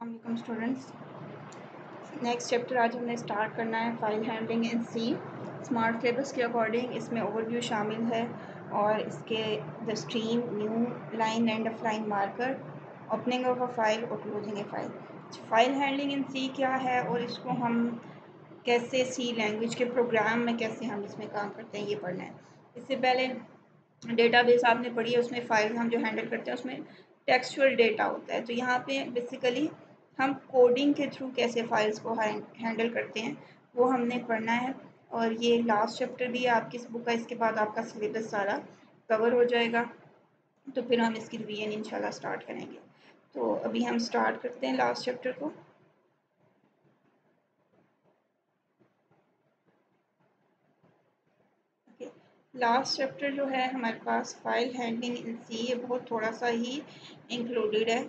अस्सलाम students. Next chapter आज हमने स्टार्ट करना है file handling in C. Smart syllabus के अकॉर्डिंग इसमें ओवरव्यू शामिल है और इसके the stream, new line, end of line marker, opening of a file और closing a file. File handling in C क्या है और इसको हम कैसे सी लैंग्वेज के प्रोग्राम में कैसे हम इसमें काम करते हैं ये पढ़ना है। इससे पहले डेटाबेस आपने पढ़ी है, उसमें फाइल हम जो हैंडल करते हैं उसमें टेक्सचुअल डेटा होता है। तो यहाँ पे बेसिकली हम कोडिंग के थ्रू कैसे फाइल्स को हैंडल करते हैं वो हमने पढ़ना है। और ये लास्ट चैप्टर भी है आपकी इस बुक का। इसके बाद आपका सिलेबस सारा कवर हो जाएगा, तो फिर हम इसकी रिवीजन इंशाल्लाह स्टार्ट करेंगे। तो अभी हम स्टार्ट करते हैं लास्ट चैप्टर को। लास्ट चैप्टर जो है हमारे पास फाइल हैंडलिंग इन सी, ये बहुत थोड़ा सा ही इंक्लूडेड है,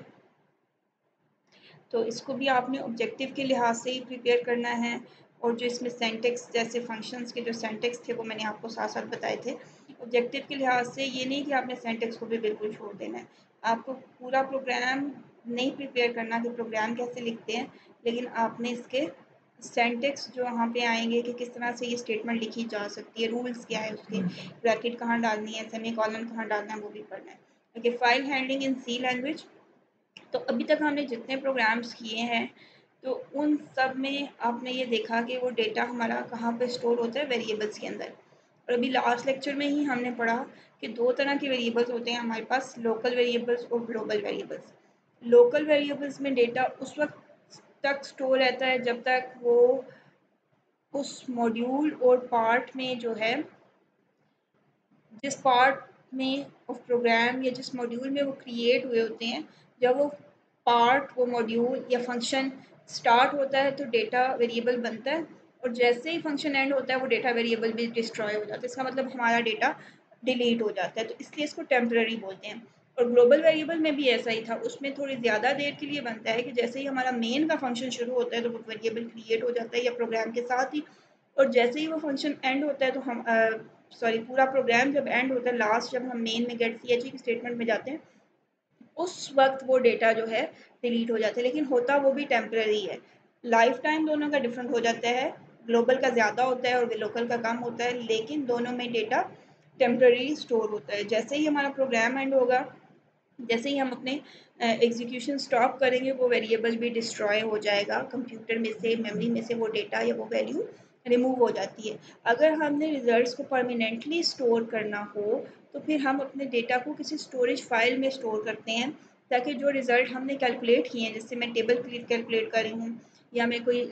तो इसको भी आपने ऑब्जेक्टिव के लिहाज से ही प्रिपेयर करना है। और जो इसमें सेंटेक्स जैसे फंक्शंस के जो सेंटेक्स थे वो मैंने आपको साथ साथ बताए थे। ऑब्जेक्टिव के लिहाज से ये नहीं कि आपने सेंटेक्स को भी बिल्कुल छोड़ देना है। आपको पूरा प्रोग्राम नहीं प्रिपेयर करना कि प्रोग्राम कैसे लिखते हैं, लेकिन आपने इसके सेंटेक्स जो वहाँ पे आएंगे कि किस तरह से ये स्टेटमेंट लिखी जा सकती है, रूल्स क्या है उसके, ब्रैकेट कहाँ डालनी है, सेमी कॉलन कहाँ डालना है, वो भी पढ़ना है। Okay, file handling in C language. तो अभी तक हमने जितने प्रोग्राम्स किए हैं तो उन सब में आपने ये देखा कि वो डेटा हमारा कहाँ पे स्टोर होता है, वेरिएबल्स के अंदर। और अभी लास्ट लेक्चर में ही हमने पढ़ा कि दो तरह के वेरिएबल्स होते हैं हमारे पास, लोकल वेरिएबल्स और ग्लोबल वेरिएबल्स। लोकल वेरिएबल्स में डेटा उस वक्त तक स्टोर रहता है जब तक वो उस मॉड्यूल और पार्ट में जो है, जिस पार्ट में ऑफ प्रोग्राम या जिस मॉड्यूल में वो क्रिएट हुए होते हैं, जब वो पार्ट, वो मॉड्यूल या फंक्शन स्टार्ट होता है तो डेटा वेरिएबल बनता है, और जैसे ही फंक्शन एंड होता है वो डेटा वेरिएबल भी डिस्ट्रॉय हो जाता है। इसका मतलब हमारा डेटा डिलीट हो जाता है, तो इसलिए इसको टेम्पररी बोलते हैं। और ग्लोबल वेरिएबल में भी ऐसा ही था, उसमें थोड़ी ज़्यादा देर के लिए बनता है कि जैसे ही हमारा मेन का फंक्शन शुरू होता है तो वो वेरिएबल क्रिएट हो जाता है या प्रोग्राम के साथ ही, और जैसे ही वो फंक्शन एंड होता है तो हम पूरा प्रोग्राम जब एंड होता है, लास्ट जब हम मेन में गेट सी एच की स्टेटमेंट में जाते हैं, उस वक्त वो डेटा जो है डिलीट हो जाता है। लेकिन होता वो भी टेम्पररी है। लाइफ टाइम दोनों का डिफरेंट हो जाता है, ग्लोबल का ज़्यादा होता है और लोकल का कम होता है, लेकिन दोनों में डेटा टेम्पररी स्टोर होता है। जैसे ही हमारा प्रोग्राम एंड होगा, जैसे ही हम अपने एग्जीक्यूशन स्टॉप करेंगे, वो वेरिएबल भी डिस्ट्रॉय हो जाएगा कंप्यूटर में से, मेमोरी में से वो डेटा या वो वैल्यू रिमूव हो जाती है। अगर हमने रिजल्ट्स को परमानेंटली स्टोर करना हो तो फिर हम अपने डेटा को किसी स्टोरेज फाइल में स्टोर करते हैं, ताकि जो रिज़ल्ट हमने कैलकुलेट किए हैं, जैसे मैं टेबल कैलकुलेट कर रही हूँ या मैं कोई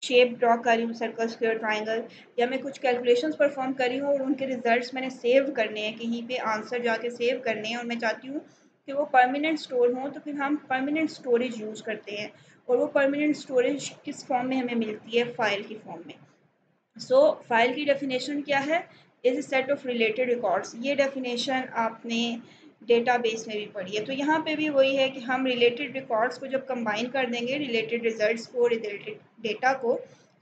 शेप ड्रॉ कर रही हूँ, सर्कल, स्क्वायर, ट्राइंगल, या मैं कुछ कैलकुलेशंस परफॉर्म कर रही हूँ और उनके रिजल्ट्स मैंने सेव करने हैं, कहीं पे आंसर जाके सेव करने हैं, और मैं चाहती हूँ कि वो परमानेंट स्टोर हों, तो फिर हम परमानेंट स्टोरेज यूज़ करते हैं। और वो परमानेंट स्टोरेज किस फॉर्म में हमें मिलती है? फाइल की फॉर्म में। सो फाइल की डेफिनेशन क्या है? Is set of related records. ये डेफिनेशन आपने डेटाबेस में भी पढ़ी है। तो यहाँ पे भी वही है कि हम रिलेटेड रिकॉर्ड्स को जब कंबाइन कर देंगे, रिलेटेड रिजल्ट्स को, रिलेटेड डेटा को,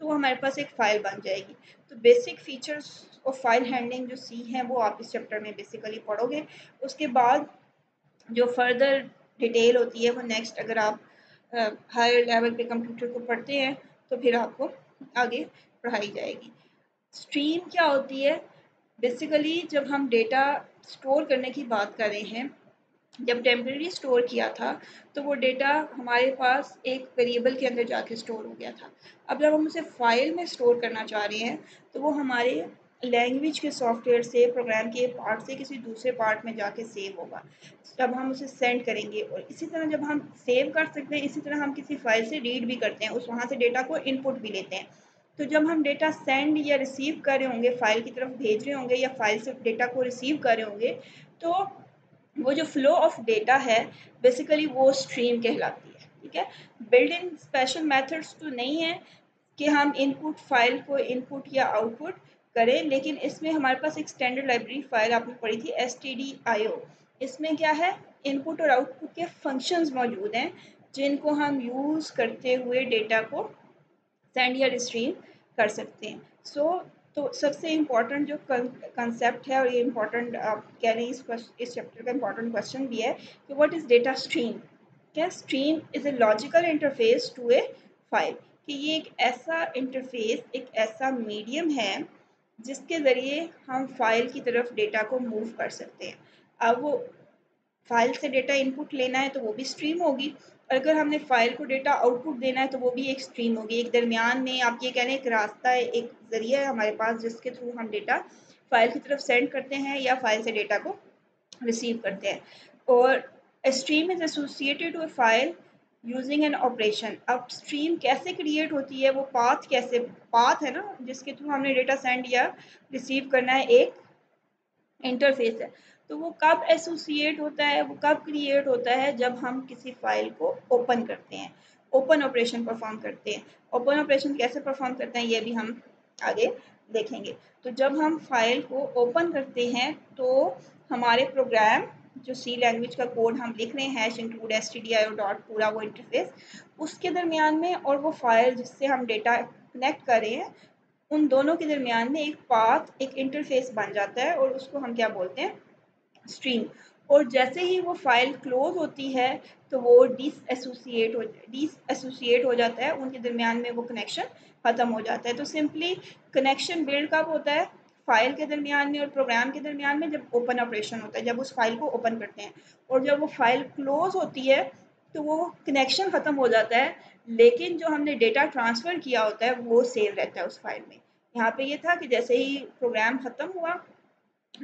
तो वो हमारे पास एक फ़ाइल बन जाएगी। तो basic features of file handling जो सी हैं वो आप इस चैप्टर में बेसिकली पढ़ोगे। उसके बाद जो फर्दर डिटेल होती है वो नेक्स्ट, अगर आप हायर लेवल पे कंप्यूटर को पढ़ते हैं तो फिर आपको आगे पढ़ाई जाएगी। स्ट्रीम क्या होती है? बेसिकली जब हम डेटा स्टोर करने की बात कर रहे हैं, जब टेम्परेरी स्टोर किया था तो वो डेटा हमारे पास एक वेरिएबल के अंदर जाके स्टोर हो गया था। अब जब हम उसे फाइल में स्टोर करना चाह रहे हैं तो वो हमारे लैंग्वेज के सॉफ्टवेयर से, प्रोग्राम के पार्ट से किसी दूसरे पार्ट में जाके सेव होगा। जब हम उसे सेंड करेंगे, और इसी तरह जब हम सेव कर सकते हैं, इसी तरह हम किसी फाइल से रीड भी करते हैं, उस वहाँ से डेटा को इनपुट भी लेते हैं। तो जब हम डेटा सेंड या रिसीव कर रहे होंगे, फाइल की तरफ भेज रहे होंगे या फाइल से डेटा को रिसीव कर रहे होंगे, तो वो जो फ्लो ऑफ डेटा है बेसिकली वो स्ट्रीम कहलाती है। ठीक है, बिल्ड इन स्पेशल मेथड्स तो नहीं है कि हम इनपुट फाइल को इनपुट या आउटपुट करें, लेकिन इसमें हमारे पास एक स्टैंडर्ड लाइब्रेरी फाइल आपने पढ़ी थी stdio। इसमें क्या है? इनपुट और आउटपुट के फंक्शंस मौजूद हैं जिनको हम यूज़ करते हुए डेटा को सेंड या रिसीव कर सकते हैं। तो सबसे इम्पॉर्टेंट जो कंसेप्ट है, और ये इम्पॉर्टेंट आप कह रहे हैं इस चैप्टर का इम्पॉर्टेंट क्वेश्चन भी है कि व्हाट इज़ डेटा स्ट्रीम। क्या stream is a logical interface to a file, कि ये एक ऐसा इंटरफेस, एक ऐसा मीडियम है जिसके ज़रिए हम फाइल की तरफ डेटा को मूव कर सकते हैं। अब वो फाइल से डेटा इनपुट लेना है तो वो भी स्ट्रीम होगी, अगर हमने फाइल को डेटा आउटपुट देना है तो वो भी एक स्ट्रीम होगी। एक दरमियान में आप ये कह रहे हैं एक रास्ता है, एक ज़रिया है हमारे पास जिसके थ्रू हम डेटा फाइल की तरफ सेंड करते हैं या फाइल से डेटा को रिसीव करते हैं। और a stream is associated to a file using an operation। अब स्ट्रीम कैसे क्रिएट होती है, वो पाथ कैसे, पाथ है ना जिसके थ्रू हमने डेटा सेंड या रिसीव करना है, एक इंटरफेस है। तो वो कब एसोसिएट होता है, वो कब क्रिएट होता है, जब हम किसी फाइल को ओपन करते हैं, ओपन ऑपरेशन परफॉर्म करते हैं। ओपन ऑपरेशन कैसे परफॉर्म करते हैं ये भी हम आगे देखेंगे। तो जब हम फाइल को ओपन करते हैं तो हमारे प्रोग्राम जो सी लैंग्वेज का कोड हम लिख रहे हैं include stdio डॉट पूरा वो इंटरफेस, उसके दरमियान में और वो फाइल जिससे हम डेटा कनेक्ट कर रहे हैं, उन दोनों के दरमियान में एक पाथ, एक इंटरफेस बन जाता है और उसको हम क्या बोलते हैं, स्ट्रीम। और जैसे ही वो फाइल क्लोज होती है तो वो डिसएसोसिएट हो जाता है, उनके दरमियान में वो कनेक्शन ख़त्म हो जाता है। तो सिंपली कनेक्शन बिल्ड कब होता है, फाइल के दरमियान में और प्रोग्राम के दरमियान में, जब ओपन ऑपरेशन होता है, जब उस फाइल को ओपन करते हैं। और जब वो फाइल क्लोज होती है तो वो कनेक्शन ख़त्म हो जाता है, लेकिन जो हमने डेटा ट्रांसफ़र किया होता है वो सेव रहता है उस फाइल में। यहाँ पे ये था कि जैसे ही प्रोग्राम ख़त्म हुआ,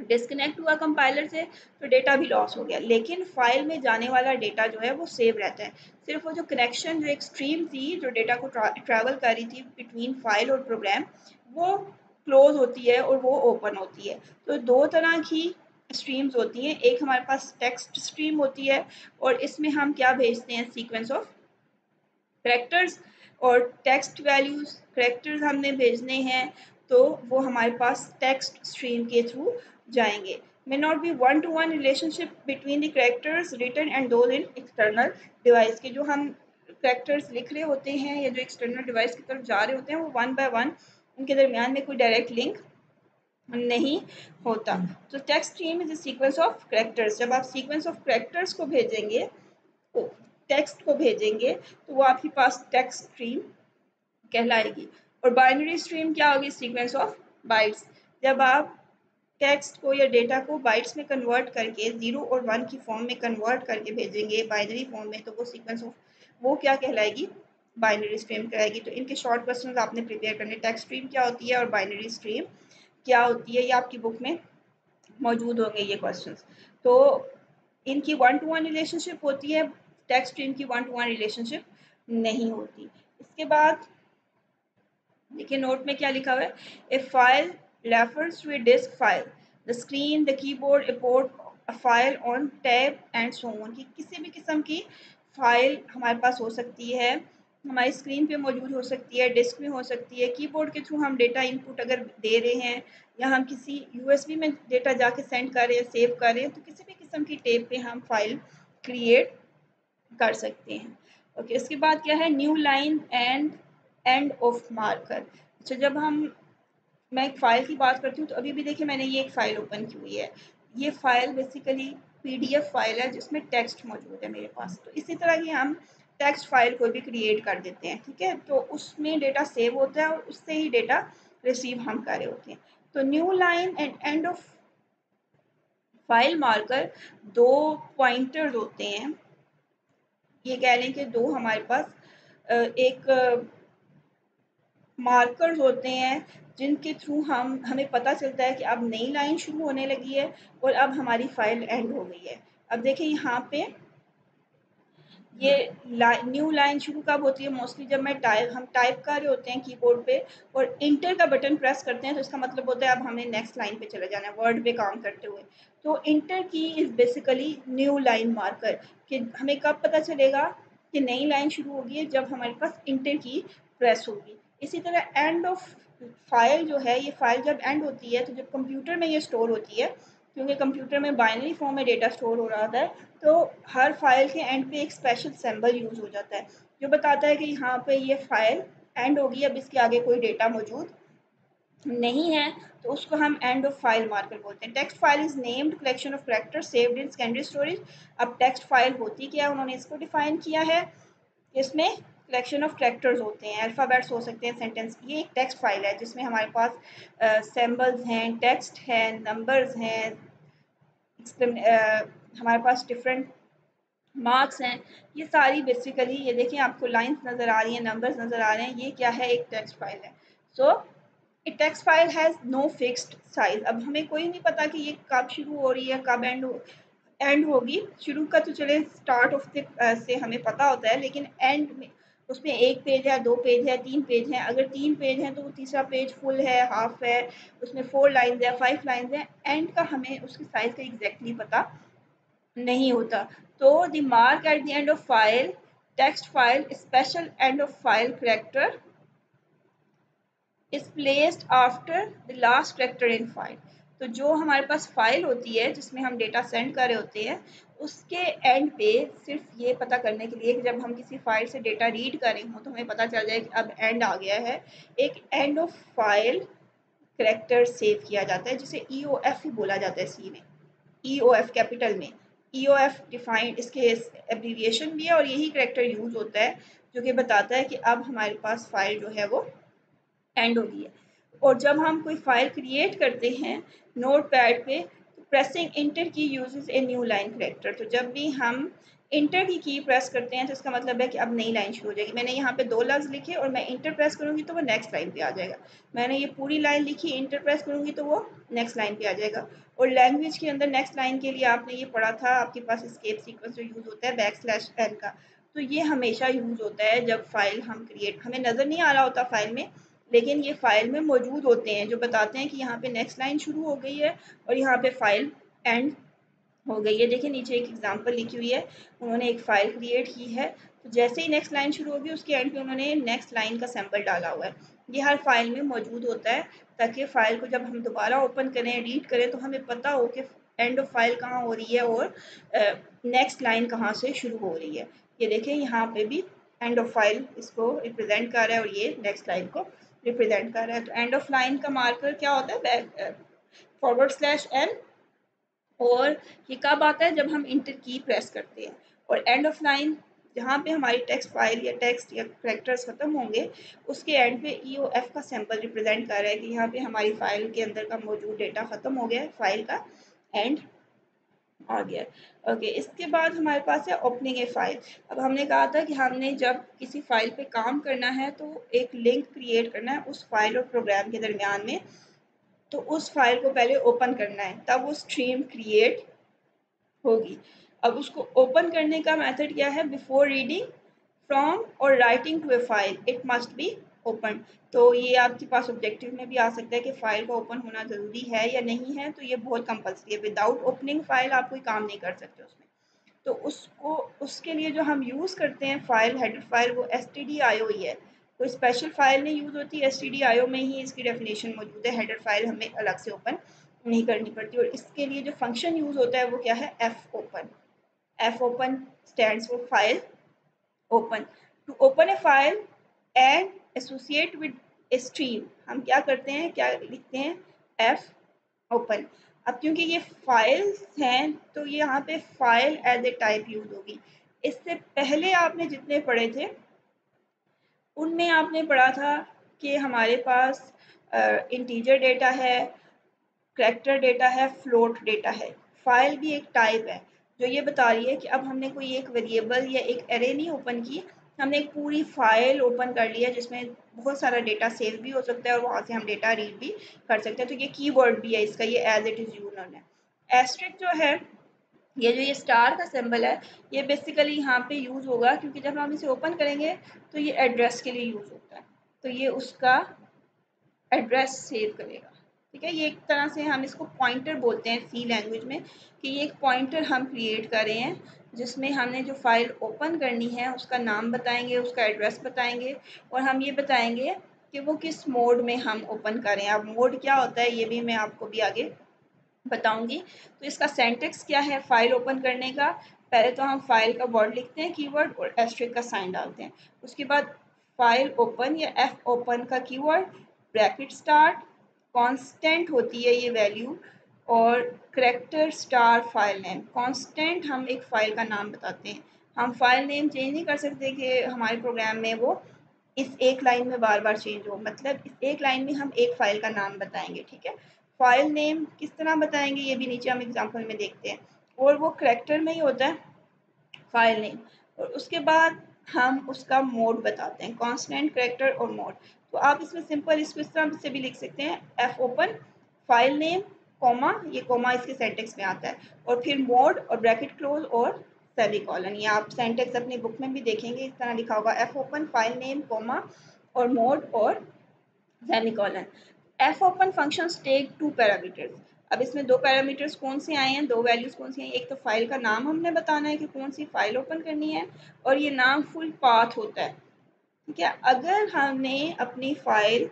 डिस्कनेक्ट हुआ कंपाइलर से, तो डेटा भी लॉस हो गया, लेकिन फाइल में जाने वाला डेटा जो है वो सेव रहता है। सिर्फ वो जो कनेक्शन, जो एक स्ट्रीम थी जो डेटा को ट्रैवल कर रही थी बिटवीन फाइल और प्रोग्राम, वो क्लोज होती है और वो ओपन होती है। तो दो तरह की स्ट्रीम्स होती हैं, एक हमारे पास टेक्स्ट स्ट्रीम होती है और इसमें हम क्या भेजते हैं, सीक्वेंस ऑफ करैक्टर्स और टेक्स्ट वैल्यूज़, करैक्टर्स हमने भेजने हैं तो वो हमारे पास टेक्स्ट स्ट्रीम के थ्रू जाएंगे। May not be one to one relationship between the characters written and those in external device, के जो हम करैक्टर्स लिख रहे होते हैं या जो एक्सटर्नल डिवाइस की तरफ जा रहे होते हैं वो वन बाय वन, उनके दरमियान में कोई डायरेक्ट लिंक नहीं होता। तो text stream is a sequence of characters. जब आप सीक्वेंस ऑफ करैक्टर्स को भेजेंगे, टेक्स्ट को भेजेंगे, तो वो आपके पास टेक्स्ट स्ट्रीम कहलाएगी। और बाइनरी स्ट्रीम क्या होगी, सीक्वेंस ऑफ बाइट्स। जब आप टेक्स्ट को या डेटा को बाइट्स में कन्वर्ट करके 0 और 1 की फॉर्म में कन्वर्ट करके भेजेंगे बाइनरी फॉर्म में, तो वो सीक्वेंस ऑफ, वो क्या कहलाएगी, बाइनरी स्ट्रीम कहलाएगी। तो इनके शॉर्ट क्वेश्चन आपने प्रिपेयर करने, टेक्स्ट स्ट्रीम क्या होती है और बाइनरी स्ट्रीम क्या होती है, ये आपकी बुक में मौजूद होंगे ये क्वेश्चंस। तो इनकी वन टू वन रिलेशनशिप होती है, टेक्स्ट स्ट्रीम की वन टू वन रिलेशनशिप नहीं होती। इसके बाद देखिए नोट में क्या लिखा हुआ है, a file refers to a disk file, the screen, the keyboard, a port, a file on tab and so on, की किसी भी किस्म की फाइल हमारे पास हो सकती है, हमारी स्क्रीन पे मौजूद हो सकती है, डिस्क में हो सकती है, कीबोर्ड के थ्रू हम डेटा इनपुट अगर दे रहे हैं या हम किसी यूएसबी में डेटा जाके सेंड कर रहे हैं, सेव कर रहे हैं, तो किसी भी किस्म की टेप पे हम फाइल क्रिएट कर सकते हैं। ओके, इसके बाद क्या है, new line and end of marker. अच्छा, जब हम, मैं एक फ़ाइल की बात करती हूँ तो अभी भी देखिए मैंने ये एक फ़ाइल ओपन की हुई है, ये फ़ाइल बेसिकली पीडीएफ फाइल है जिसमें टेक्स्ट मौजूद है मेरे पास। तो इसी तरह की हम टेक्स्ट फाइल को भी क्रिएट कर देते हैं, ठीक है, तो उसमें डेटा सेव होता है और उससे ही डेटा रिसीव हम कर रहे होते हैं। तो new line and end of file marker दो पॉइंटर्स होते हैं, ये कह लें कि दो हमारे पास एक मार्कर्स होते हैं जिनके थ्रू हमें पता चलता है कि अब नई लाइन शुरू होने लगी है और अब हमारी फाइल एंड हो गई है। अब देखिए यहाँ पे ये न्यू लाइन शुरू कब होती है, मोस्टली जब हम टाइप कर रहे होते हैं कीबोर्ड पे और इंटर का बटन प्रेस करते हैं, तो इसका मतलब होता है अब हमें नेक्स्ट लाइन पे चले जाना है वर्ड पे काम करते हुए। तो इंटर की is basically new line marker, कि हमें कब पता चलेगा कि नई लाइन शुरू होगी है, जब हमारे पास इंटर की प्रेस होगी। इसी तरह एंड ऑफ फाइल जो है, ये फाइल जब एंड होती है तो जब कंप्यूटर में ये स्टोर होती है, क्योंकि कंप्यूटर में बाइनरी फॉर्म में डेटा स्टोर हो रहा होता है, तो हर फाइल के एंड पे एक स्पेशल सिंबल यूज़ हो जाता है जो बताता है कि यहाँ पे ये फाइल एंड होगी, अब इसके आगे कोई डेटा मौजूद नहीं है तो उसको हम एंड ऑफ फाइल मार्कर बोलते हैं। Text file is named collection of character saved in secondary storage. अब टेक्स्ट फाइल होती क्या है, उन्होंने इसको डिफाइन किया है, इसमें कलेक्शन ऑफ कैरेक्टर्स होते हैं, अल्फ़ाबेट्स हो सकते हैं, सेंटेंस। ये एक टेक्स्ट फाइल है जिसमें हमारे पास सिंबल्स हैं, टेक्स्ट हैं, नंबर्स हैं, हमारे पास डिफरेंट मार्क्स हैं। ये सारी बेसिकली, ये देखिए आपको लाइंस नज़र आ रही हैं, नंबर्स नज़र आ रहे हैं, ये क्या है, एक टेक्स्ट फाइल है। So a text file has no fixed size. अब हमें कोई नहीं पता कि ये कब शुरू हो रही है, कब एंड होगी। शुरू का तो चले स्टार्ट ऑफ द से हमें पता होता है, लेकिन एंड में उसमें 1 पेज है, 2 पेज है, 3 पेज हैं। अगर 3 पेज हैं तो वो तीसरा पेज फुल है, हाफ है, उसमें 4 लाइन्स है, 5 लाइन्स हैं। एंड का हमें उसकी साइज़ का एग्जैक्टली पता नहीं होता। तो the mark eight the end of file, text file, special end of file character is placed after the last character in file. तो जो हमारे पास फाइल होती है जिसमें हम डेटा सेंड कर रहे होते हैं, उसके एंड पे सिर्फ ये पता करने के लिए कि जब हम किसी फाइल से डेटा रीड कर रहे हों तो हमें पता चल जाए कि अब एंड आ गया है, एक end of file character save किया जाता है जिसे EOF ही बोला जाता है, सी में, EOF कैपिटल में। EOF डिफाइंड, इसके एब्रीविएशन भी है और यही कैरेक्टर यूज होता है जो कि बताता है कि अब हमारे पास फाइल जो है वो एंड हो गई है। और जब हम कोई फाइल क्रिएट करते हैं नोट पैड पे, तो प्रेसिंग इंटर की uses a new line character. तो जब भी हम इंटर की प्रेस करते हैं तो इसका मतलब है कि अब नई लाइन शुरू हो जाएगी। मैंने यहाँ पे 2 लफ्ज़ लिखे और मैं इंटर प्रेस करूँगी तो वो नेक्स्ट लाइन पे आ जाएगा। मैंने ये पूरी लाइन लिखी, इंटर प्रेस करूँगी तो वो नेक्स्ट लाइन पे आ जाएगा। और लैंग्वेज के अंदर नेक्स्ट लाइन के लिए आपने ये पढ़ा था, आपके पास एस्केप सीक्वेंस जो यूज़ होता है \n का, तो ये हमेशा यूज़ होता है जब फाइल हम क्रिएट, हमें नज़र नहीं आ रहा होता फाइल में, लेकिन ये फाइल में मौजूद होते हैं जो बताते हैं कि यहाँ पे नेक्स्ट लाइन शुरू हो गई है और यहाँ पे फाइल एंड हो गई है। देखिए नीचे एक एग्जांपल लिखी हुई है, उन्होंने एक फ़ाइल क्रिएट की है, तो जैसे ही नेक्स्ट लाइन शुरू होगी उसके एंड पे उन्होंने नेक्स्ट लाइन का सैंपल डाला हुआ है। ये हर फाइल में मौजूद होता है ताकि फ़ाइल को जब हम दोबारा ओपन करें, रीड करें तो हमें पता हो कि एंड ऑफ फाइल कहाँ हो रही है और नेक्स्ट लाइन कहाँ से शुरू हो रही है। ये देखें यहाँ पे भी एंड ऑफ फाइल इसको रिप्रेजेंट कर रहा है और ये नेक्स्ट लाइन को रिप्रेजेंट कर रहा है। तो एंड ऑफ लाइन का मार्कर क्या होता है, /n। और ये कब आता है, जब हम इंटर की प्रेस करते हैं। और एंड ऑफ लाइन जहाँ पे हमारी टेक्स्ट फाइल या टेक्स्ट या कैरेक्टर्स ख़त्म होंगे, उसके एंड पे EOF का सैंपल रिप्रेजेंट कर रहा है कि यहाँ पे हमारी फाइल के अंदर का मौजूद डेटा ख़त्म हो गया है, फाइल का एंड आ गया। ओके, इसके बाद हमारे पास है ओपनिंग ए फाइल। अब हमने कहा था कि हमने जब किसी फाइल पे काम करना है तो एक लिंक क्रिएट करना है उस फाइल और प्रोग्राम के दरमियान में, तो उस फाइल को पहले ओपन करना है, तब वो स्ट्रीम क्रिएट होगी। अब उसको ओपन करने का मेथड क्या है, बिफोर रीडिंग फ्रॉम और writing to a file it must be open. तो ये आपके पास ऑब्जेक्टिव में भी आ सकता है कि फ़ाइल का ओपन होना ज़रूरी है या नहीं है, तो ये बहुत कंपल्सरी है। विदाउट ओपनिंग फ़ाइल आप कोई काम नहीं कर सकते उसमें। तो उसको, उसके लिए जो हम यूज़ करते हैं फ़ाइल, हेडर फ़ाइल, वो stdio ही है। कोई स्पेशल फ़ाइल नहीं यूज़ होती, stdio में ही इसकी डेफिनेशन मौजूद है। हेडर फ़ाइल हमें अलग से ओपन नहीं करनी पड़ती। और इसके लिए जो फंक्शन यूज़ होता है वो क्या है, fopen। fopen stands for file open. To open a file and associate with a stream, हम क्या करते हैं, क्या लिखते हैं, f ओपन। अब क्योंकि ये फाइल्स हैं तो ये यहाँ पे file as a type use होगी। इससे पहले आपने जितने पढ़े थे उनमें आपने पढ़ा था कि हमारे पास इंटीजर डेटा है, करैक्टर डेटा है, फ्लोट डेटा है। फाइल भी एक टाइप है जो ये बता रही है कि अब हमने कोई एक वेरिएबल या एक एरे नहीं ओपन की, हमने एक पूरी फाइल ओपन कर ली है जिसमें बहुत सारा डेटा सेव भी हो सकता है और वहाँ से हम डेटा रीड भी कर सकते हैं। तो ये कीवर्ड भी है इसका, ये एज इट इज़ यूज होना है। एस्ट्रिक जो है, ये जो ये स्टार का सिंबल है, ये बेसिकली यहाँ पे यूज़ होगा क्योंकि जब हम इसे ओपन करेंगे तो ये एड्रेस के लिए यूज़ होता है, तो ये उसका एड्रेस सेव करेगा। ठीक है, ये एक तरह से हम इसको पॉइंटर बोलते हैं सी लैंग्वेज में, कि ये एक पॉइंटर हम क्रिएट कर रहे हैं जिसमें हमने जो फाइल ओपन करनी है उसका नाम बताएंगे, उसका एड्रेस बताएंगे और हम ये बताएंगे कि वो किस मोड में हम ओपन करें। अब मोड क्या होता है ये भी मैं आपको भी आगे बताऊंगी। तो इसका सिंटैक्स क्या है फाइल ओपन करने का, पहले तो हम फाइल का वर्ड लिखते हैं कीवर्ड और एस्ट्रिक का साइन डालते हैं। उसके बाद फाइल ओपन या एफ ओपन का कीवर्ड, ब्रैकेट स्टार्ट, कांस्टेंट होती है ये वैल्यू, और character star file name. Constant हम एक फ़ाइल का नाम बताते हैं, हम फाइल नेम चेंज नहीं कर सकते कि हमारे प्रोग्राम में वो इस एक लाइन में बार बार चेंज हो, मतलब इस एक लाइन में हम एक फ़ाइल का नाम बताएंगे, ठीक है। फाइल नेम किस तरह बताएंगे ये भी नीचे हम एग्जांपल में देखते हैं, और वो करैक्टर में ही होता है फाइल नेम। और उसके बाद हम उसका मोड बताते हैं, कांस्टेंट, करैक्टर और मोड। तो आप इसमें सिंपल इसको इस तरह से भी लिख सकते हैं, F open file name comma, ये कॉमा इसके सेंटेक्स में आता है, और फिर मोड और ब्रैकेट क्लोज और सेमी कॉलन। ये आप सेंटेक्स अपनी बुक में भी देखेंगे, इस तरह लिखा होगा, F open file name comma और मोड और semicolon. F open functions take two parameters. अब इसमें दो पैरामीटर्स कौन से आए हैं, दो वैल्यूज कौन सी हैं, एक तो फाइल का नाम हमने बताना है कि कौन सी फाइल ओपन करनी है, और ये नाम फुल पाथ होता है, ठीक है। अगर हमने अपनी फाइल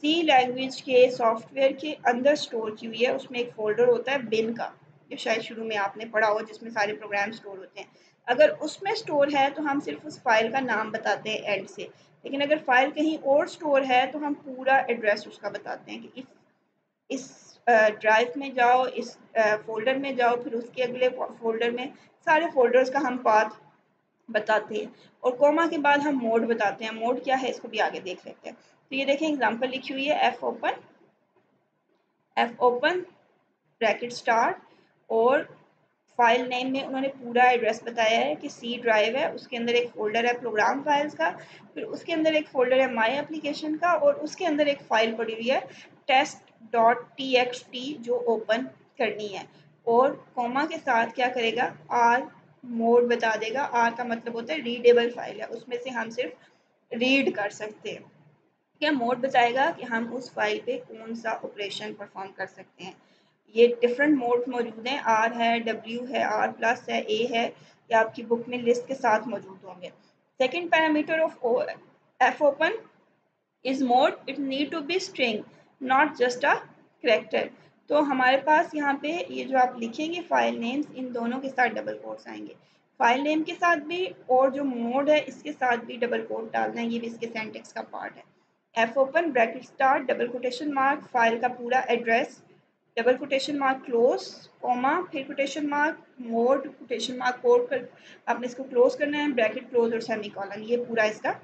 सी लैंग्वेज के सॉफ्टवेयर के अंदर स्टोर की हुई है, उसमें एक फोल्डर होता है बिन का, जो शायद शुरू में आपने पढ़ा हो, जिसमें सारे प्रोग्राम स्टोर होते हैं। अगर उसमें स्टोर है तो हम सिर्फ उस फाइल का नाम बताते हैं एंड से, लेकिन अगर फाइल कहीं और स्टोर है तो हम पूरा एड्रेस उसका बताते हैं कि इस ड्राइव में जाओ, इस फोल्डर में जाओ, फिर उसके अगले फोल्डर में, सारे फोल्डर्स का हम पाथ बताते हैं। और कोमा के बाद हम मोड बताते हैं, मोड क्या है इसको भी आगे देख लेते हैं। तो ये देखें एग्जांपल लिखी हुई है, एफ ओपन ब्रैकेट स्टार, और फाइल नेम में उन्होंने पूरा एड्रेस बताया है कि सी ड्राइव है, उसके अंदर एक फ़ोल्डर है प्रोग्राम फाइल्स का, फिर उसके अंदर एक फ़ोल्डर है माई एप्लीकेशन का, और उसके अंदर एक फ़ाइल पड़ी हुई है test.txt जो ओपन करनी है। और कॉमा के साथ क्या करेगा, आर मोड बता देगा। आर का मतलब होता है रीडेबल फाइल है, उसमें से हम सिर्फ रीड कर सकते हैं। क्या मोड बताएगा कि हम उस फाइल पे कौन सा ऑपरेशन परफॉर्म कर सकते हैं। ये डिफरेंट मोड मौजूद हैं, आर है, डब्ल्यू है, आर प्लस है, ए है, या आपकी बुक में लिस्ट के साथ मौजूद होंगे। Second parameter of F open is mode, it need to be string not just a character. तो हमारे पास यहाँ पे ये जो आप लिखेंगे फाइल नेम्स, इन दोनों के साथ डबल कोट्स आएंगे, फाइल नेम के साथ भी, और जो मोड है इसके साथ भी डबल कोट डालना है, ये भी इसके सेंटेक्स का पार्ट है। F open bracket start double quotation mark file का पूरा address, double quotation mark close comma, फिर quotation mark mode quotation mark code कर आपने इसको क्लोज करना है, ब्रैकेट क्लोज और सेमी कॉलन, ये पूरा इसका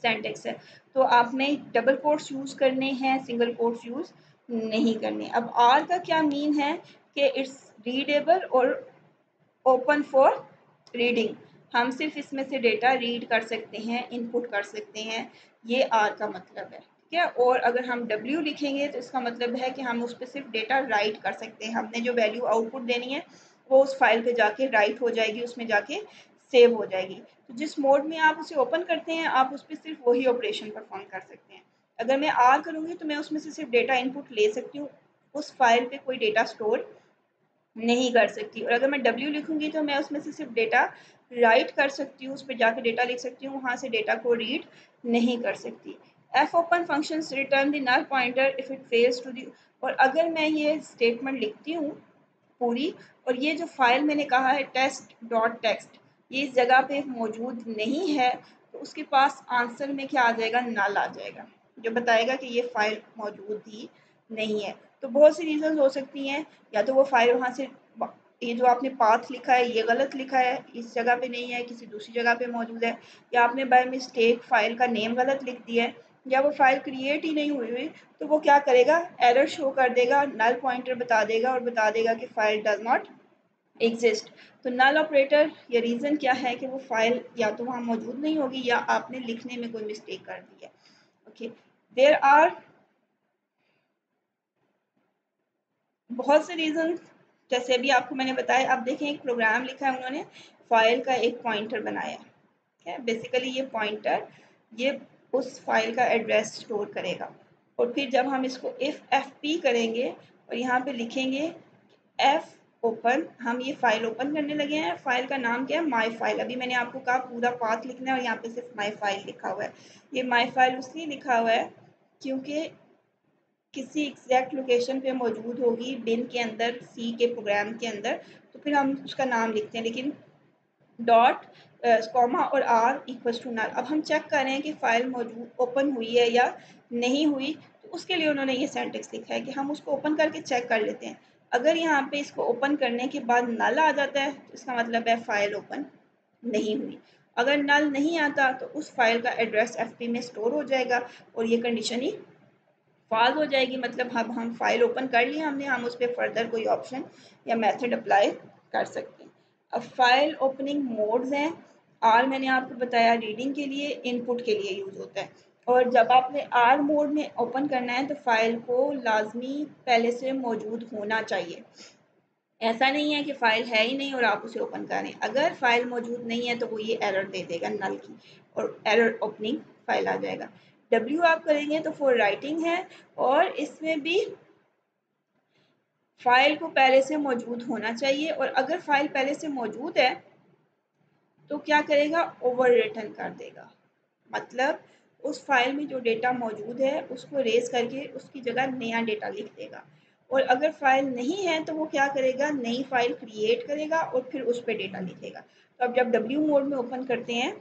सेंटेक्स है। तो आपने डबल कोट्स यूज करने हैं, सिंगल कोट्स यूज नहीं करने। अब आर का क्या मीन है कि इट्स रीडेबल और ओपन फॉर रीडिंग, हम सिर्फ इसमें से डेटा रीड कर सकते हैं, इनपुट कर सकते हैं, ये आर का मतलब है, ठीक है। और अगर हम डब्ल्यू लिखेंगे तो इसका मतलब है कि हम उस पर सिर्फ डेटा राइट कर सकते हैं, हमने जो वैल्यू आउटपुट देनी है वो उस फाइल पे जाके राइट हो जाएगी, उसमें जाके सेव हो जाएगी। तो जिस मोड में आप उसे ओपन करते हैं आप उस पर सिर्फ वही ऑपरेशन परफॉर्म कर सकते हैं। अगर मैं आर करूँगी तो मैं उसमें से सिर्फ डेटा इनपुट ले सकती हूँ, उस फाइल पे कोई डेटा स्टोर नहीं कर सकती। और अगर मैं डब्ल्यू लिखूंगी तो मैं उसमें से सिर्फ डेटा राइट कर सकती हूँ, उस पर जाकर डेटा लिख सकती हूँ, वहाँ से डेटा को रीड नहीं कर सकती। F open function return the null pointer if it fails to the. और अगर मैं ये स्टेटमेंट लिखती हूँ पूरी, और ये जो फाइल मैंने कहा है टेस्ट डॉट टेक्स्ट, ये इस जगह पे मौजूद नहीं है, तो उसके पास आंसर में क्या आ जाएगा, नल आ जाएगा, जो बताएगा कि ये फाइल मौजूद ही नहीं है। तो बहुत सी रीज़न हो सकती हैं, या तो वो फाइल वहाँ से, ये जो आपने पाथ लिखा है ये गलत लिखा है, इस जगह पे नहीं है, किसी दूसरी जगह पे मौजूद है, या आपने बाय मिस्टेक फाइल का नेम गलत लिख दिया है, या वो फाइल क्रिएट ही नहीं हुई, तो वो क्या करेगा, एरर शो कर देगा, नल पॉइंटर बता देगा और बता देगा कि फाइल डज नॉट एग्जिस्ट। तो नल ऑपरेटर ये रीज़न क्या है कि वो फाइल या तो वहाँ मौजूद नहीं होगी, या आपने लिखने में कोई मिस्टेक कर दी है। ओके, देयर आर बहुत से रीज़न, जैसे अभी आपको मैंने बताया। अब देखें एक प्रोग्राम लिखा है उन्होंने, फाइल का एक पॉइंटर बनाया है, बेसिकली ये पॉइंटर ये उस फाइल का एड्रेस स्टोर करेगा। और फिर जब हम इसको इफ एफ पी करेंगे और यहाँ पे लिखेंगे एफ ओपन, हम ये फाइल ओपन करने लगे हैं, फाइल का नाम क्या है, माई फाइल। अभी मैंने आपको कहा पूरा पाथ लिखना है और यहाँ पे सिर्फ माई फाइल लिखा हुआ है। ये माई फाइल उसलिए लिखा हुआ है क्योंकि किसी एग्जैक्ट लोकेशन पे मौजूद होगी बिन के अंदर, सी के प्रोग्राम के अंदर, तो फिर हम उसका नाम लिखते हैं, लेकिन डॉट कॉमा और आर इक्वल्स टू नल। अब हम चेक कर रहे हैं कि फ़ाइल मौजूद ओपन हुई है या नहीं हुई, तो उसके लिए उन्होंने ये सिंटैक्स लिखा है कि हम उसको ओपन करके चेक कर लेते हैं। अगर यहाँ पे इसको ओपन करने के बाद नल आ जाता है तो इसका मतलब है फ़ाइल ओपन नहीं हुई। अगर नल नहीं आता तो उस फाइल का एड्रेस एफपी में स्टोर हो जाएगा और ये कंडीशन ही फॉल्स हो जाएगी। मतलब अब हम फाइल ओपन कर ली हमने, हम उस पर फर्दर कोई ऑप्शन या मेथड अप्लाई कर सकते हैं। अब फाइल ओपनिंग मोड्स हैं। आर मैंने आपको बताया रीडिंग के लिए, इनपुट के लिए यूज़ होता है। और जब आपने आर मोड में ओपन करना है तो फाइल को लाजमी पहले से मौजूद होना चाहिए। ऐसा नहीं है कि फ़ाइल है ही नहीं और आप उसे ओपन करें। अगर फ़ाइल मौजूद नहीं है तो वो ये एरर दे देगा नल की और एरर ओपनिंग फ़ाइल आ जाएगा। डब्ल्यू आप करेंगे तो फॉर राइटिंग है और इसमें भी फ़ाइल को पहले से मौजूद होना चाहिए और अगर फ़ाइल पहले से मौजूद है तो क्या करेगा, ओवर रिटन कर देगा। मतलब उस फाइल में जो डेटा मौजूद है उसको रेज़ करके उसकी जगह नया डेटा लिख देगा। और अगर फाइल नहीं है तो वो क्या करेगा, नई फाइल क्रिएट करेगा और फिर उस पर डेटा लिखेगा। तो अब जब डब्ल्यू मोड में ओपन करते हैं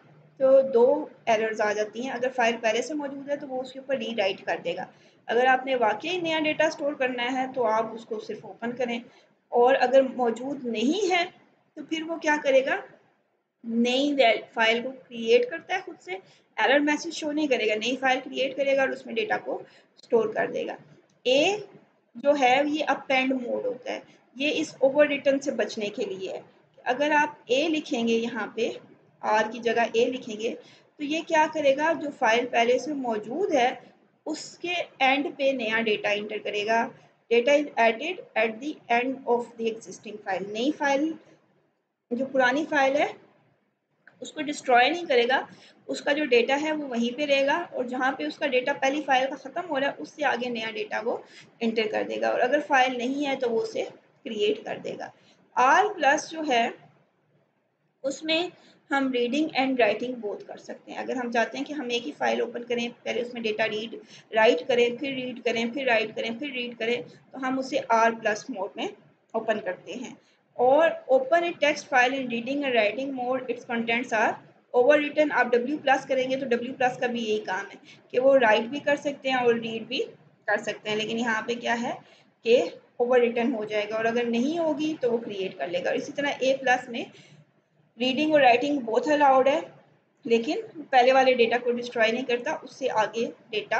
तो दो एरर्स आ जाती हैं। अगर फाइल पहले से मौजूद है तो वो उसके ऊपर रीराइट कर देगा। अगर आपने वाकई नया डेटा स्टोर करना है तो आप उसको सिर्फ ओपन करें। और अगर मौजूद नहीं है तो फिर वो क्या करेगा, नई फाइल को क्रिएट करता है खुद से। एरर मैसेज शो नहीं करेगा, नई फाइल क्रिएट करेगा और उसमें डेटा को स्टोर कर देगा। ए जो है ये अपेंड मोड होता है। ये इस ओवर रिटर्न से बचने के लिए है। अगर आप ए लिखेंगे यहाँ पे, आर की जगह ए लिखेंगे तो ये क्या करेगा, जो फाइल पहले से मौजूद है उसके एंड पे नया डेटा इंटर करेगा। Data is added at the end of the existing file. नई फाइल, जो पुरानी फाइल है उसको डिस्ट्रॉय नहीं करेगा, उसका जो डेटा है वो वहीं पे रहेगा और जहाँ पे उसका डेटा पहली फाइल का ख़त्म हो रहा है उससे आगे नया डेटा वो इंटर कर देगा। और अगर फाइल नहीं है तो वो उसे क्रिएट कर देगा। आर प्लस जो है उसमें हम रीडिंग एंड राइटिंग बोथ कर सकते हैं। अगर हम चाहते हैं कि हम एक ही फाइल ओपन करें, पहले उसमें डेटा राइट करें, फिर रीड करें, फिर राइट करें, फिर रीड करें, तो हम उसे आर प्लस मोड में ओपन करते हैं। और open a text file in reading and writing mode, its contents are overwritten. आप डब्ल्यू प्लस करेंगे तो डब्ल्यू प्लस का भी यही काम है कि वो राइट भी कर सकते हैं और रीड भी कर सकते हैं। लेकिन यहाँ पे क्या है कि ओवर रिटन हो जाएगा और अगर नहीं होगी तो वो क्रिएट कर लेगा। और इसी तरह ए प्लस में रीडिंग और राइटिंग बोथ अलाउड है, लेकिन पहले वाले डेटा को डिस्ट्रॉय नहीं करता, उससे आगे डेटा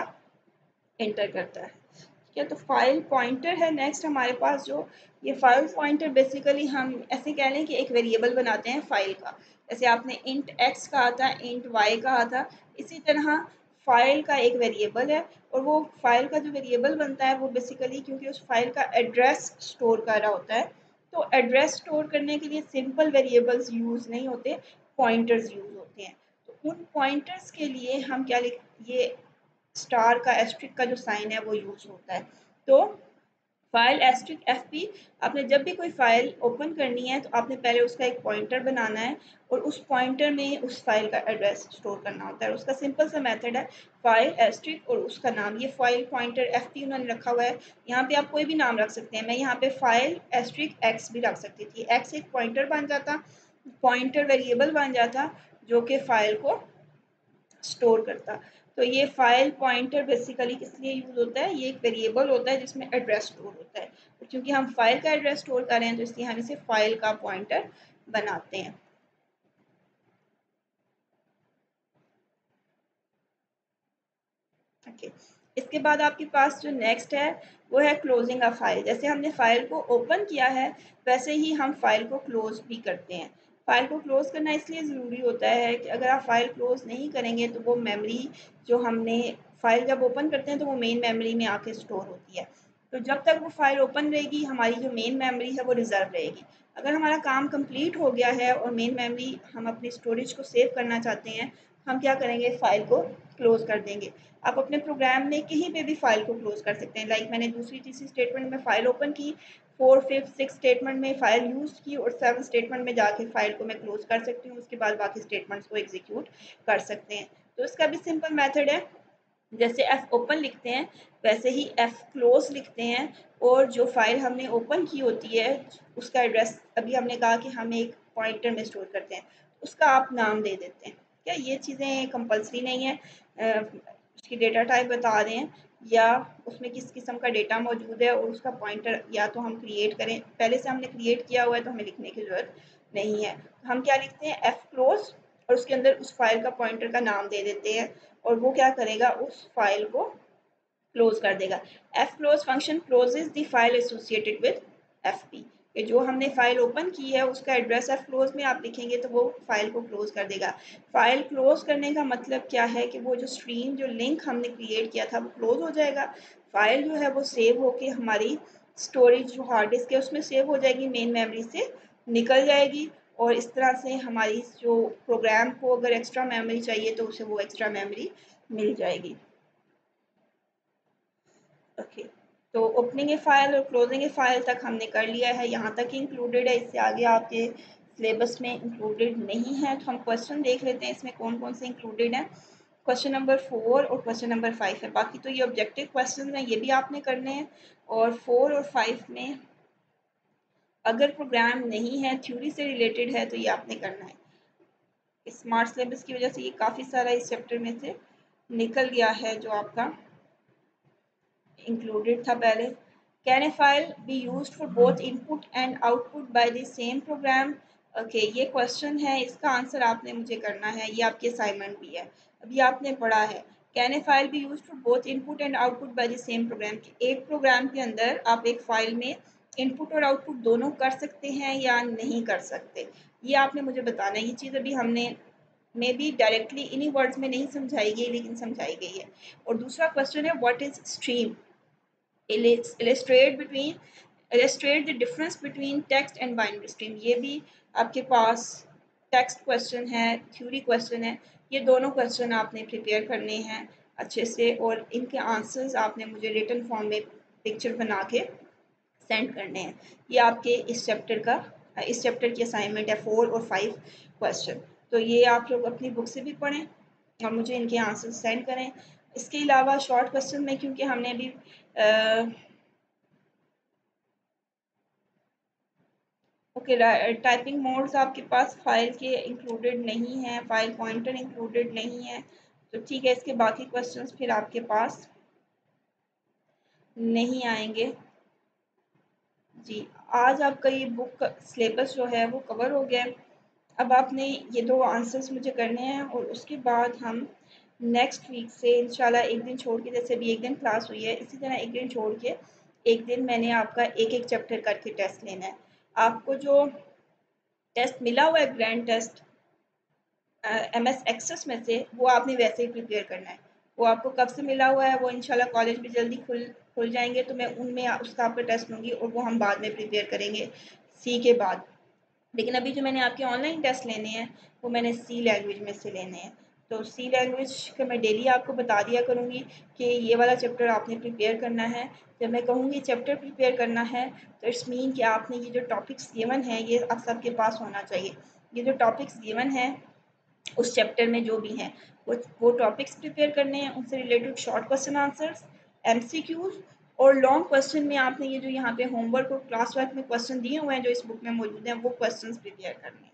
एंटर करता है। ठीक है, तो फाइल पॉइंटर है नेक्स्ट हमारे पास। जो ये फाइल पॉइंटर बेसिकली हम ऐसे कह लें कि एक वेरिएबल बनाते हैं फाइल का। जैसे आपने इंट एक्स कहा था, इंट वाई कहा था, इसी तरह फाइल का एक वेरिएबल है। और वो फाइल का जो वेरिएबल बनता है वो बेसिकली, क्योंकि उस फाइल का एड्रेस स्टोर कर रहा होता है, तो एड्रेस स्टोर करने के लिए सिंपल वेरिएबल्स यूज़ नहीं होते, पॉइंटर्स यूज़ होते हैं। तो उन पॉइंटर्स के लिए हम क्या लिख, ये स्टार का एस्ट्रिक का जो साइन है वो यूज़ होता है। तो फाइल एस्ट्रिक एफ पी, आपने जब भी कोई फाइल ओपन करनी है तो आपने पहले उसका एक पॉइंटर बनाना है और उस पॉइंटर में उस फाइल का एड्रेस स्टोर करना होता है। उसका सिंपल सा मेथड है फाइल एस्ट्रिक और उसका नाम। ये फाइल पॉइंटर एफ पी उन्होंने रखा हुआ है। यहाँ पे आप कोई भी नाम रख सकते हैं। मैं यहाँ पे फाइल एस्ट्रिक एक्स भी रख सकती थी। एक्स एक पॉइंटर बन जाता, पॉइंटर वेरिएबल बन जाता जो कि फाइल को स्टोर करता। तो ये फाइल पॉइंटर बेसिकली किस लिए यूज़ होता है, ये एक वेरिएबल होता है जिसमें एड्रेस स्टोर होता है। तो क्योंकि हम फाइल का एड्रेस स्टोर कर रहे हैं तो इसलिए हम इसे फाइल का पॉइंटर बनाते हैं। ओके, इसके बाद आपके पास जो नेक्स्ट है वो है क्लोजिंग अ फाइल। जैसे हमने फाइल को ओपन किया है वैसे ही हम फाइल को क्लोज भी करते हैं। फाइल को क्लोज करना इसलिए ज़रूरी होता है कि अगर आप फाइल क्लोज नहीं करेंगे तो वो मेमोरी, जो हमने फाइल जब ओपन करते हैं तो वो मेन मेमोरी में आके स्टोर होती है। तो जब तक वो फाइल ओपन रहेगी हमारी जो मेन मेमोरी है वो रिजर्व रहेगी। अगर हमारा काम कंप्लीट हो गया है और मेन मेमोरी हम अपनी स्टोरेज को सेव करना चाहते हैं, हम क्या करेंगे, फाइल को क्लोज कर देंगे। आप अपने प्रोग्राम में कहीं पे भी फाइल को क्लोज कर सकते हैं। लाइक मैंने दूसरी तीसरी स्टेटमेंट में फाइल ओपन की, 4 5 6 स्टेटमेंट में फाइल यूज़ की और 7 स्टेटमेंट में जाके फाइल को मैं क्लोज कर सकती हूँ। उसके बाद बाकी स्टेटमेंट्स को एग्जीक्यूट कर सकते हैं। तो इसका भी सिंपल मेथड है, जैसे एफ ओपन लिखते हैं वैसे ही एफ क्लोज लिखते हैं। और जो फाइल हमने ओपन की होती है उसका एड्रेस, अभी हमने कहा कि हम एक पॉइंटर में स्टोर करते हैं, उसका आप नाम दे देते हैं। क्या ये चीज़ें कंपलसरी नहीं है, उसकी डेटा टाइप बता रहे हैं। या उसमें किस किस्म का डेटा मौजूद है और उसका पॉइंटर या तो हम क्रिएट करें, पहले से हमने क्रिएट किया हुआ है तो हमें लिखने की ज़रूरत नहीं है। तो हम क्या लिखते हैं, एफ क्लोज, और उसके अंदर उस फाइल का पॉइंटर का नाम दे देते हैं और वो क्या करेगा, उस फाइल को क्लोज कर देगा। F close function closes the file associated with F P, कि जो हमने फाइल ओपन की है उसका एड्रेस एफ क्लोज में आप लिखेंगे तो वो फाइल को क्लोज कर देगा। फाइल क्लोज करने का मतलब क्या है कि वो जो स्ट्रीम, जो लिंक हमने क्रिएट किया था वो क्लोज हो जाएगा। फाइल जो है वो सेव होके हमारी स्टोरेज जो हार्ड डिस्क है उसमें सेव हो जाएगी, मेन मेमोरी से निकल जाएगी, और इस तरह से हमारी जो प्रोग्राम को अगर एक्स्ट्रा मेमोरी चाहिए तो उसे वो एक्स्ट्रा मेमोरी मिल जाएगी। ओके, तो ओपनिंग ए फाइल और क्लोजिंग ए फाइल तक हमने कर लिया है, यहाँ तक ही इंक्लूडेड है, इससे आगे आपके सिलेबस में इंक्लूडेड नहीं है। तो हम क्वेश्चन देख लेते हैं इसमें कौन कौन से इंक्लूडेड हैं। क्वेश्चन नंबर 4 और क्वेश्चन नंबर 5 है, बाकी तो ये ऑब्जेक्टिव क्वेश्चन हैं, ये भी आपने करने हैं। और 4 और 5 में अगर प्रोग्राम नहीं है, थ्योरी से रिलेटेड है, तो ये आपने करना है। स्मार्ट सिलेबस की वजह से ये काफ़ी सारा इस चैप्टर में से निकल गया है जो आपका इंक्लूडेड था पहले। Can a file be used for both input and output by the same programme. Okay, ये क्वेश्चन है, इसका आंसर आपने मुझे करना है, ये आपकी असाइनमेंट भी है, अभी आपने पढ़ा है। Can a file be used for both input and output by the same programme, एक प्रोग्राम के अंदर आप एक फाइल में इनपुट और आउटपुट दोनों कर सकते हैं या नहीं कर सकते, ये आपने मुझे बताना है। ये चीज़ अभी हमने मे बी डायरेक्टली इन्हीं वर्ड्स में नहीं समझाई गई लेकिन समझाई गई है। और दूसरा क्वेश्चन है, what is stream, illustrate the difference between text and binary stream। ये भी आपके पास टेक्स्ट क्वेश्चन है, थ्योरी क्वेश्चन है, ये दोनों क्वेश्चन आपने प्रिपेयर करने हैं अच्छे से, और इनके आंसर्स आपने मुझे रिटन फॉर्म में पिक्चर बना के सेंड करने हैं। ये आपके इस चैप्टर की असाइनमेंट है, 4 और 5 क्वेश्चन। तो ये आप लोग अपनी बुक से भी पढ़ें और मुझे इनके आंसर सेंड करें। इसके अलावा शॉर्ट क्वेश्चन में, क्योंकि हमने अभी ओके, टाइपिंग मोड्स आपके पास फाइल के इंक्लूडेड नहीं है, फाइल पॉइंटर इंक्लूडेड नहीं है, तो ठीक है, इसके बाकी क्वेश्चंस फिर आपके पास नहीं आएंगे। जी, आज आपका ये बुक सिलेबस जो है वो कवर हो गया है। अब आपने ये 2 आंसर्स मुझे करने हैं और उसके बाद हम नेक्स्ट वीक से इंशाल्लाह एक दिन छोड़ के, जैसे अभी एक दिन क्लास हुई है इसी तरह एक दिन छोड़ के एक दिन मैंने आपका एक एक चैप्टर करके टेस्ट लेना है। आपको जो टेस्ट मिला हुआ है ग्रैंड टेस्ट MS एक्सेस में से, वो आपने वैसे ही प्रिपेयर करना है। वो आपको कब से मिला हुआ है, वो इंशाल्लाह कॉलेज भी जल्दी खुल जाएंगे तो मैं उनमें उसका आपका टेस्ट लूँगी और वो हम बाद में प्रिपेयर करेंगे सी के बाद। लेकिन अभी जो मैंने आपके ऑनलाइन टेस्ट लेने हैं वो मैंने सी लैंग्वेज में से लेने हैं। तो सी लैंग्वेज का मैं डेली आपको बता दिया करूँगी कि ये वाला चैप्टर आपने प्रिपेयर करना है। जब मैं कहूँगी चैप्टर प्रिपेयर करना है तो इट्स मीन कि आपने ये जो टॉपिक्स गिवन हैं ये आप सबके पास होना चाहिए। ये जो टॉपिक्स गिवन हैं उस चैप्टर में जो भी हैं वो टॉपिक्स प्रिपेयर करने हैं, उनसे related short question answers, MCQs, और लॉन्ग क्वेश्चन में आपने ये जो यहाँ पे होमवर्क और क्लास वर्क में क्वेश्चन दिए हुए हैं जो इस बुक में मौजूद हैं वो क्वेश्चंस प्रिपेयर करने हैं।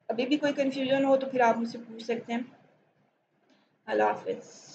अभी भी कोई कन्फ्यूजन हो तो फिर आप मुझसे पूछ सकते हैं। अल्लाह हाफिज़।